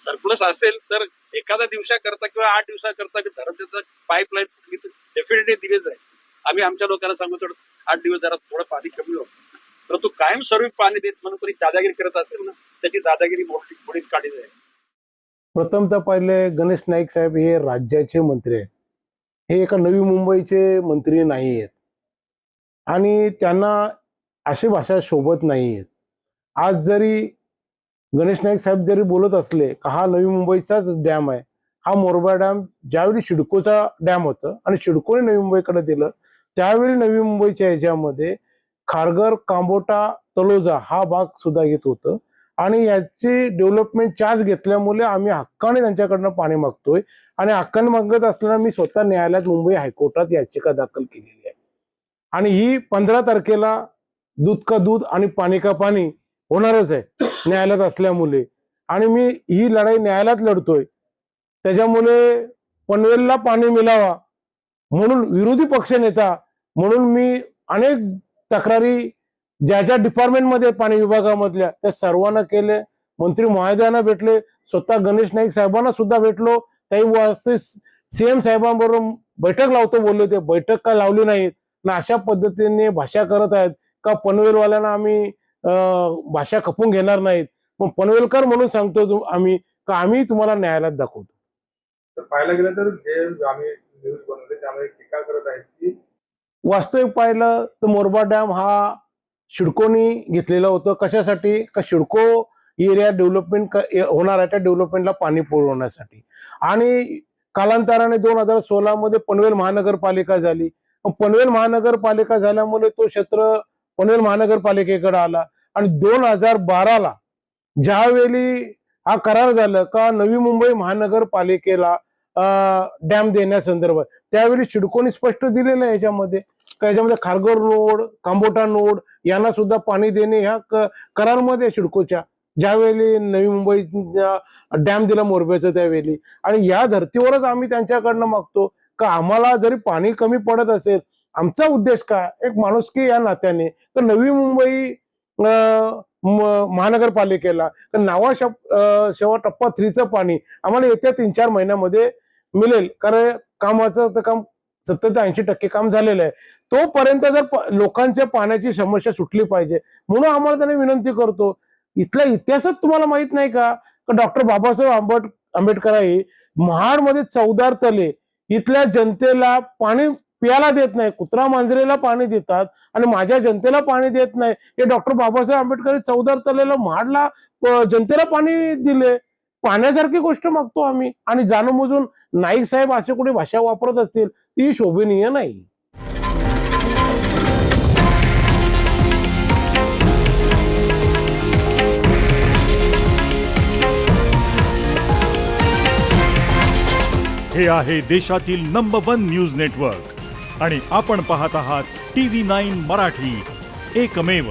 Surplus असेल तर एखाद्या दिवसाकरता किंवा 8 दिवसाकरता धरणाचं पाईपलाईन फुटली तर डेफिनेटली दिली जाईल. आम्ही आमच्या लोकांना सांगू तर 8 दिवस जरा थोडं पाणी कमी होतं, परंतु कायम स्वरूपी पाणी देत म्हणून कोणी दादागिरी करत असेल ना, त्याची दादागिरी मोडीत काढली जाईल. प्रथमतः पहिले गणेश नाईक साहेब हे राज्याचे मंत्री आहेत. हे एका नवी मुंबईचे मंत्री नाही आहेत आणि त्यांना अशी भाषा शोभत नाही आहेत. आज जरी गणेश नाईक साहेब जरी बोलत असले का हा नवी मुंबईचाच डॅम आहे, हा मोरबा डॅम ज्यावेळी सिडकोचा डॅम होता आणि सिडकोने नवी मुंबईकडे दिलं त्यावेळी नवी मुंबईच्या ह्याच्यामध्ये खारघर, कांबोटा, तलोजा हा भाग सुद्धा येत होतं आणि याची डेव्हलपमेंट चार्ज घेतल्यामुळे आम्ही हक्काने त्यांच्याकडनं पाणी मागतोय आणि हक्काने मागत असताना मी स्वतः न्यायालयात मुंबई हायकोर्टात याचिका दाखल केलेली आहे आणि ही 15 तारखेला दूध का दूध आणि पाणी का पाणी होणारच आहे न्यायालयात असल्यामुळे आणि मी ही लढाई न्यायालयात लढतोय. त्याच्यामुळे पनवेलला पाणी मिळावा म्हणून विरोधी पक्षनेता म्हणून मी अनेक तक्रारी ज्या ज्या डिपार्टमेंटमध्ये पाणी विभागामधल्या त्या सर्वांना केले. मंत्री महोदयांना भेटले, स्वतः गणेश नाईक साहेबांना सुद्धा भेटलो. काही वाजता सीएम साहेबांबरोबर बैठक लावतो बोलले, ते बैठक का लावली नाहीत ना अशा पद्धतीने भाषा करत आहेत का पनवेलवाल्यांना आम्ही भाषा खपून घेणार नाहीत. मग पनवेलकर म्हणून सांगतो आम्ही का आम्ही तुम्हाला न्यायालयात दाखवतो. तर पाहायला गेलं तर जे आम्ही न्यूज बनवले त्यामध्ये टीका करत आहेत की वास्तविक पाहिलं तर मोरबा डॅम हा सिडकोनी घेतलेला होतं. कशासाठी का सिडको एरिया डेव्हलपमेंट होणार आहे, त्या डेव्हलपमेंटला पाणी पुरवण्यासाठी. आणि कालांतराने 2016 मध्ये पनवेल महानगरपालिका झाली. पनवेल महानगरपालिका झाल्यामुळे तो क्षेत्र पनवेल महानगरपालिकेकडे आला आणि 2012ला ज्यावेळी हा करार झाला का नवी मुंबई महानगरपालिकेला डॅम देण्यासंदर्भात त्यावेळी सिडकोने स्पष्ट दिलेलं आहे याच्यामध्ये खारघर नोड, कांबोटा नोड यांना सुद्धा पाणी देणे ह्या करारमध्ये सिडकोच्या ज्यावेळी नवी मुंबई डॅम दिला मोरब्याचं त्यावेळी. आणि या धर्तीवरच आम्ही त्यांच्याकडनं मागतो का आम्हाला जरी पाणी कमी पडत असेल, आमचा उद्देश काय एक माणुसकी या नात्याने तर नवी मुंबई महानगरपालिकेला नावा शेवा टप्पा 3चं पाणी आम्हाला येत्या 3-4 महिन्यामध्ये मिळेल. कारण कामाचं तर काम 70 ते 80% काम झालेलं आहे. तोपर्यंत जर लोकांच्या पाण्याची समस्या सुटली पाहिजे म्हणून आम्हाला त्यांनी विनंती करतो. इथला इतिहासच तुम्हाला माहित नाही का डॉक्टर बाबासाहेब आंबेडकर आहे महाडमध्ये 14 तले इथल्या जनतेला पाणी प्यायला देत नाही, कुत्रा मांजरेला पाणी देतात आणि माझ्या जनतेला पाणी देत नाही. हे डॉक्टर बाबासाहेब आंबेडकर 14 तलेला महाडला जनतेला पाणी दिले. पाण्यासारखी गोष्ट मागतो आम्ही आणि जाणून नाईक साहेब असे कुठे भाषा वापरत असतील ती शोभनीय नाही. हे आहे देशातील नंबर 1 न्यूज नेटवर्क आणि आपण पाहत आहात TV9 मराठी, एकमेव.